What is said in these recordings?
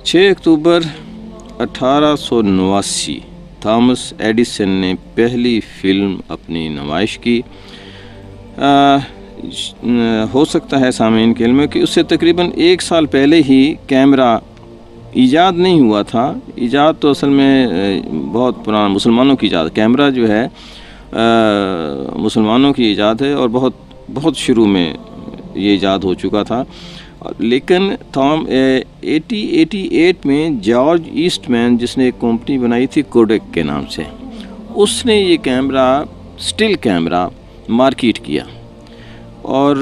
6 اکتوبر 1889 Thomas Edison نے پہلی film اپنی نمائش کی۔ ہو سکتا ہے سامعین کے علم میں کہ اس سے تقریباً 1 سال پہلے ہی کیمرہ ایجاد نہیں ہوا تھا۔ ایجاد تو اصل میں بہت پرانا مسلمانوں کی ایجاد، کیمرہ جو ہے مسلمانوں کی ایجاد ہے اور بہت شروع میں یہ ایجاد ہو چکا تھا، لیکن 1888 میں جارج ایسٹ مین، جس نے ایک کمپنی بنائی تھی کوڈک کے نام سے، اس نے یہ کیمرہ سٹل کیمرہ مارکیٹ کیا، اور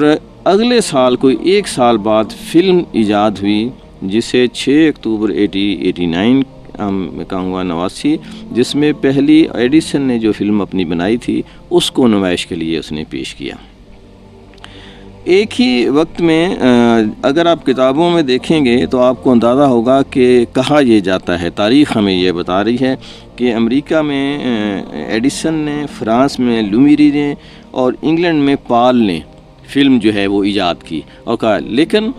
اگلے سال کوئی 1 سال بعد فلم ایجاد ہوئی جسے 6 اکتوبر 1889 میں کہوں گا 89، جس میں پہلی ایڈیسن نے جو فلم اپنی بنائی تھی اس کو نمائش کے لیے اس نے پیش کیا۔ ایک ہی وقت میں اگر آپ کتابوں میں دیکھیں گے تو آپ کو اندازہ ہوگا کہ کہا یہ جاتا ہے، تاریخ ہمیں یہ بتا رہی ہے کہ امریکہ میں ایڈیسن نے، فرانس میں لومیری نے اور انگلینڈ میں پال نے فلم جو ہے وہ ایجاد کی اور کہا، لیکن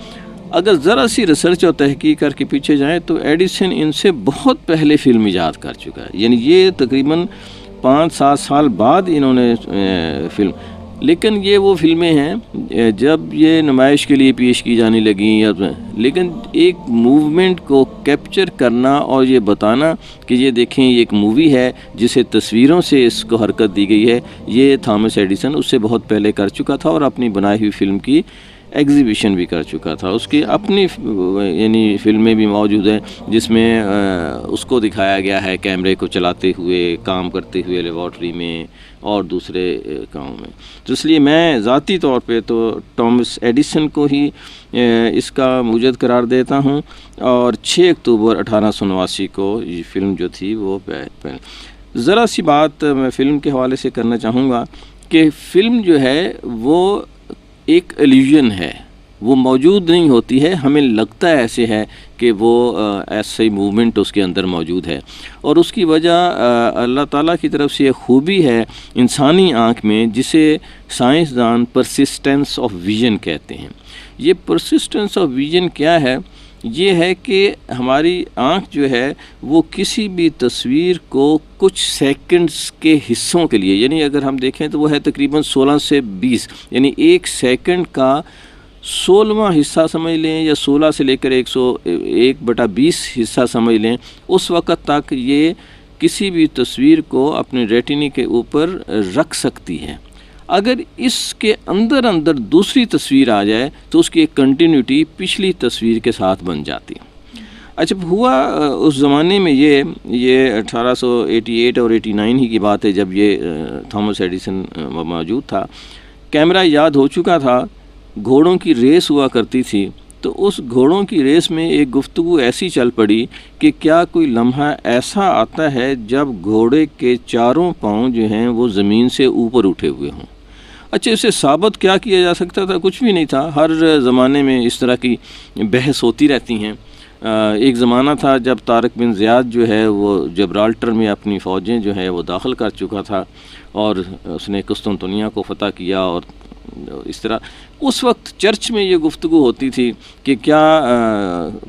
اگر ذرا سی ریسرچ اور تحقیق کر کے پیچھے جائیں تو ایڈیسن ان سے بہت پہلے فلم ایجاد کر چکا ہے، یعنی یہ تقریباً 5-7 سال بعد انہوں نے فلم، لیکن یہ وہ فلمیں ہیں جب یہ نمائش کے لیے پیش کی جانے لگیں، لیکن ایک موومنٹ کو کیپچر کرنا اور یہ بتانا کہ یہ دیکھیں یہ ایک مووی ہے جسے تصویروں سے اس کو حرکت دی گئی ہے، یہ تھامس ایڈیسن اس سے بہت پہلے کر چکا تھا اور اپنی بنائی ہوئی فلم کی ایگزیبیشن بھی کر چکا تھا۔ اس کی اپنی یعنی فلمیں بھی موجود ہیں جس میں اس کو دکھایا گیا ہے کیمرے کو چلاتے ہوئے، کام کرتے ہوئے لیبارٹری میں اور دوسرے کاموں میں۔ تو اس لیے میں ذاتی طور پہ تو تھامس ایڈیسن کو ہی اس کا موجد قرار دیتا ہوں، اور 6 اکتوبر 1889 کو یہ فلم جو تھی وہ ذرا سی بات میں فلم کے حوالے سے کرنا چاہوں گا کہ فلم جو ہے وہ ایک ایلیوژن ہے، وہ موجود نہیں ہوتی ہے، ہمیں لگتا ہے ایسے ہے کہ وہ ایسے موومنٹ اس کے اندر موجود ہے، اور اس کی وجہ اللہ تعالیٰ کی طرف سے یہ خوبی ہے انسانی آنکھ میں جسے سائنسدان پرسسٹنس آف ویژن کہتے ہیں۔ یہ پرسسٹنس آف ویژن کیا ہے؟ یہ ہے کہ ہماری آنکھ جو ہے وہ کسی بھی تصویر کو کچھ سیکنڈز کے حصوں کے لیے، یعنی اگر ہم دیکھیں تو وہ ہے تقریباً 16 سے 20، یعنی 1 سیکنڈ کا 16واں حصہ سمجھ لیں یا 16 سے لے کر 1/20 حصہ سمجھ لیں، اس وقت تک یہ کسی بھی تصویر کو اپنے ریٹینا کے اوپر رکھ سکتی ہے۔ اگر اس کے اندر دوسری تصویر آ جائے تو اس کی ایک کنٹینیوٹی پچھلی تصویر کے ساتھ بن جاتی ہے۔ اچھا ہوا اس زمانے میں یہ 1888 اور 89 ہی کی بات ہے جب یہ تھامس ایڈیسن موجود تھا، کیمرہ یاد ہو چکا تھا، گھوڑوں کی ریس ہوا کرتی تھی، تو اس گھوڑوں کی ریس میں ایک گفتگو ایسی چل پڑی کہ کیا کوئی لمحہ ایسا آتا ہے جب گھوڑے کے چاروں پاؤں جو ہیں وہ زمین سے اوپر اٹھے ہوئے ہوں۔ اچھا اسے ثابت کیا کیا جا سکتا تھا؟ کچھ بھی نہیں تھا، ہر زمانے میں اس طرح کی بحث ہوتی رہتی ہیں۔ ایک زمانہ تھا جب طارق بن زیاد جو ہے وہ جبرالٹر میں اپنی فوجیں جو ہے وہ داخل کر چکا تھا اور اس نے قسطنطنیہ کو فتح کیا، اور اس طرح اس وقت چرچ میں یہ گفتگو ہوتی تھی کہ کیا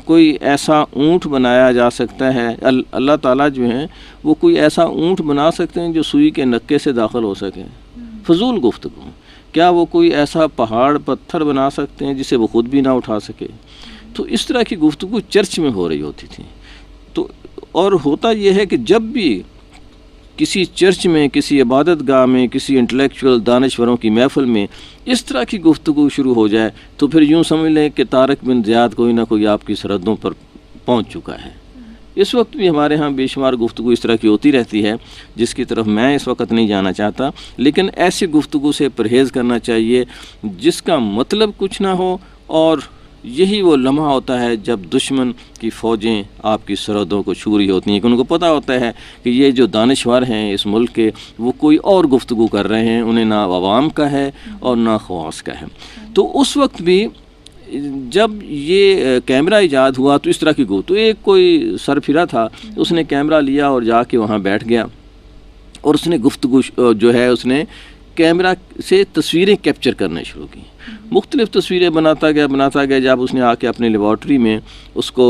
کوئی ایسا اونٹ بنایا جا سکتا ہے، اللہ تعالیٰ جو ہیں وہ کوئی ایسا اونٹ بنا سکتے ہیں جو سوئی کے نکے سے داخل ہو سکے؟ فضول گفتگو۔ کیا وہ کوئی ایسا پہاڑ پتھر بنا سکتے ہیں جسے وہ خود بھی نہ اٹھا سکے؟ تو اس طرح کی گفتگو چرچ میں ہو رہی ہوتی تھی۔ تو اور ہوتا یہ ہے کہ جب بھی کسی چرچ میں، کسی عبادت گاہ میں، کسی انٹلیکچوئل دانشوروں کی محفل میں اس طرح کی گفتگو شروع ہو جائے تو پھر یوں سمجھ لیں کہ طارق بن زیاد کوئی نہ کوئی آپ کی سرحدوں پر پہنچ چکا ہے۔ اس وقت بھی ہمارے ہاں بے شمار گفتگو اس طرح کی ہوتی رہتی ہے جس کی طرف میں اس وقت نہیں جانا چاہتا، لیکن ایسی گفتگو سے پرہیز کرنا چاہیے جس کا مطلب کچھ نہ ہو، اور یہی وہ لمحہ ہوتا ہے جب دشمن کی فوجیں آپ کی سرحدوں کو چھو رہی ہوتی ہیں کہ ان کو پتہ ہوتا ہے کہ یہ جو دانشور ہیں اس ملک کے وہ کوئی اور گفتگو کر رہے ہیں، انہیں نہ عوام کا ہے اور نہ خواص کا ہے۔ تو اس وقت بھی جب یہ کیمرہ ایجاد ہوا تو اس طرح کی تو ایک کوئی سرفرا تھا، اس نے کیمرہ لیا اور جا کے وہاں بیٹھ گیا اور اس نے گفتگو جو ہے اس نے کیمرہ سے تصویریں کیپچر کرنا شروع کی. مختلف تصویریں بناتا گیا. جب اس نے آ کے اپنی لیبارٹری میں اس کو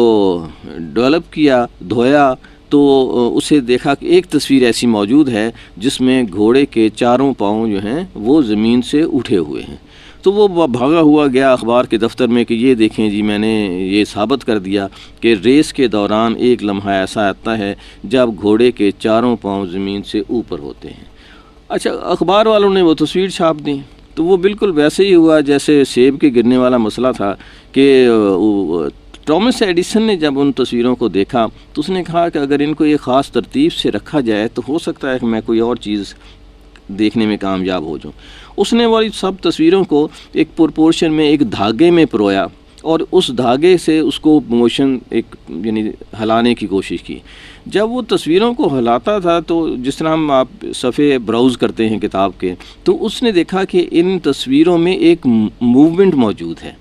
ڈیولپ کیا, دھویا, تو اسے دیکھا کہ ایک تصویر ایسی موجود ہے جس میں گھوڑے کے چاروں پاؤں جو ہیں وہ زمین سے اٹھے ہوئے ہیں. تو وہ بھاگا ہوا گیا اخبار کے دفتر میں کہ یہ دیکھیں جی, میں نے یہ ثابت کر دیا کہ ریس کے دوران ایک لمحہ ایسا آتا ہے جب گھوڑے کے چاروں پاؤں زمین سے اوپر ہوتے ہیں. اچھا, اخبار والوں نے وہ تصویر چھاپ دی. تو وہ بالکل ویسے ہی ہوا جیسے سیب کے گرنے والا مسئلہ تھا کہ ٹامس ایڈیسن نے جب ان تصویروں کو دیکھا تو اس نے کہا کہ اگر ان کو ایک خاص ترتیب سے رکھا جائے تو ہو سکتا ہے کہ میں کوئی اور چیز دیکھنے میں کامیاب ہو جاؤں. اس نے والی سب تصویروں کو ایک پرپورشن میں ایک دھاگے میں پرویا اور اس دھاگے سے اس کو موشن ایک یعنی ہلانے کی کوشش کی. جب وہ تصویروں کو ہلاتا تھا تو جس طرح ہم آپ صفحے براؤز کرتے ہیں کتاب کے, تو اس نے دیکھا کہ ان تصویروں میں ایک موومنٹ موجود ہے.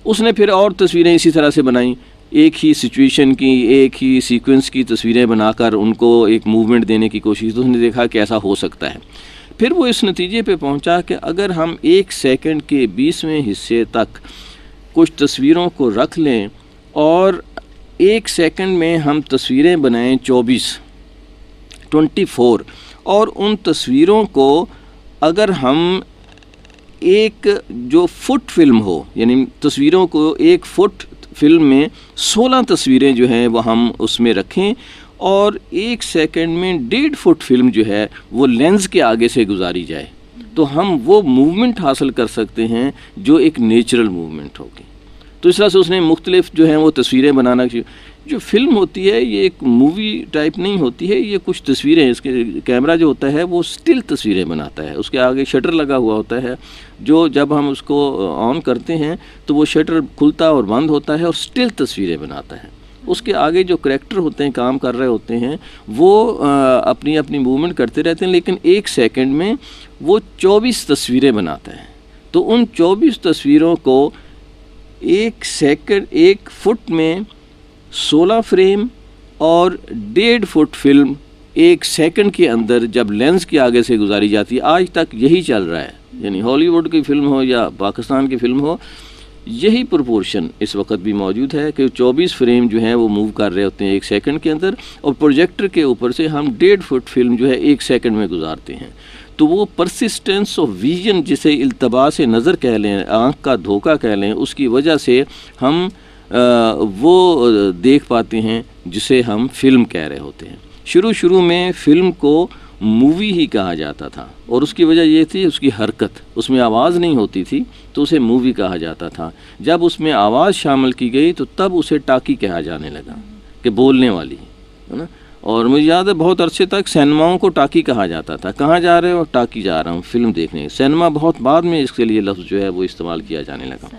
اس نے پھر اور تصویریں اسی طرح سے بنائیں, ایک ہی سچویشن کی, ایک ہی سیکوینس کی تصویریں بنا کر ان کو ایک موومنٹ دینے کی کوشش. تو اس نے دیکھا کہ ایسا ہو سکتا ہے. پھر وہ اس نتیجے پہ پہنچا کہ اگر ہم 1 سیکنڈ کے 20ویں حصے تک کچھ تصویروں کو رکھ لیں اور 1 سیکنڈ میں ہم تصویریں بنائیں 24 اور ان تصویروں کو اگر ہم ایک جو فٹ فلم ہو, یعنی تصویروں کو 1 فٹ فلم میں 16 تصویریں جو ہیں وہ ہم اس میں رکھیں اور 1 سیکنڈ میں 1.5 فٹ فلم جو ہے وہ لینز کے آگے سے گزاری جائے, تو ہم وہ موومنٹ حاصل کر سکتے ہیں جو ایک نیچرل موومنٹ ہوگی. تو اس طرح سے اس نے مختلف جو ہیں وہ تصویریں بنانا. جو فلم ہوتی ہے یہ ایک مووی ٹائپ نہیں ہوتی ہے, یہ کچھ تصویریں, اس کے کیمرہ جو ہوتا ہے وہ سٹل تصویریں بناتا ہے. اس کے آگے شٹر لگا ہوا ہوتا ہے جو جب ہم اس کو آن کرتے ہیں تو وہ شٹر کھلتا اور بند ہوتا ہے اور سٹل تصویریں بناتا ہے. اس کے آگے جو کریکٹر ہوتے ہیں, کام کر رہے ہوتے ہیں, وہ اپنی اپنی موومنٹ کرتے رہتے ہیں, لیکن 1 سیکنڈ میں وہ 24 تصویریں بناتا ہے. تو ان 24 تصویروں کو 1 سیکنڈ 1 فٹ میں 16 فریم اور 1.5 فٹ فلم 1 سیکنڈ کے اندر جب لینز کے آگے سے گزاری جاتی ہے. آج تک یہی چل رہا ہے, یعنی ہالی ووڈ کی فلم ہو یا پاکستان کی فلم ہو, یہی پرپورشن اس وقت بھی موجود ہے کہ 24 فریم جو ہیں وہ موو کر رہے ہوتے ہیں 1 سیکنڈ کے اندر, اور پروجیکٹر کے اوپر سے ہم 1.5 فٹ فلم جو ہے 1 سیکنڈ میں گزارتے ہیں. تو وہ پرسسٹنس آف ویژن, جسے التباس نظر کہہ لیں, آنکھ کا دھوکہ کہہ لیں, اس کی وجہ سے ہم وہ دیکھ پاتے ہیں جسے ہم فلم کہہ رہے ہوتے ہیں. شروع میں فلم کو مووی ہی کہا جاتا تھا, اور اس کی وجہ یہ تھی اس کی حرکت, اس میں آواز نہیں ہوتی تھی تو اسے مووی کہا جاتا تھا. جب اس میں آواز شامل کی گئی تو تب اسے ٹاکی کہا جانے لگا کہ بولنے والی ہے نا. اور مجھے یاد ہے بہت عرصے تک سینماؤں کو ٹاکی کہا جاتا تھا. کہاں جا رہے ہو؟ ٹاکی جا رہا ہوں فلم دیکھنے. سینما بہت بعد میں اس کے لیے لفظ جو ہے وہ استعمال کیا جانے لگا.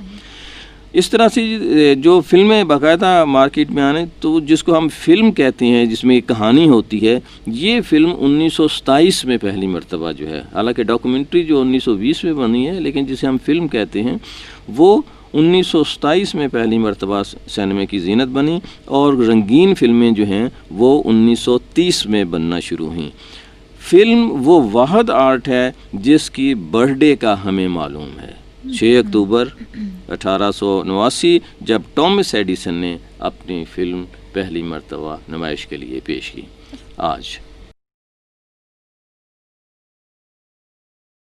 اس طرح سے جو فلمیں باقاعدہ مارکیٹ میں آنے, تو جس کو ہم فلم کہتے ہیں جس میں ایک کہانی ہوتی ہے, یہ فلم 1927 میں پہلی مرتبہ جو ہے, حالانکہ ڈاکومنٹری جو 1920 میں بنی ہے, لیکن جسے ہم فلم کہتے ہیں وہ 1927 میں پہلی مرتبہ سینما کی زینت بنی, اور رنگین فلمیں جو ہیں وہ 1930 میں بننا شروع ہوئیں. فلم وہ واحد آرٹ ہے جس کی برتھ ڈے کا ہمیں معلوم ہے, 6 اکتوبر 1889 جب ٹامس ایڈیسن نے اپنی فلم پہلی مرتبہ نمائش کے لیے پیش کی. آج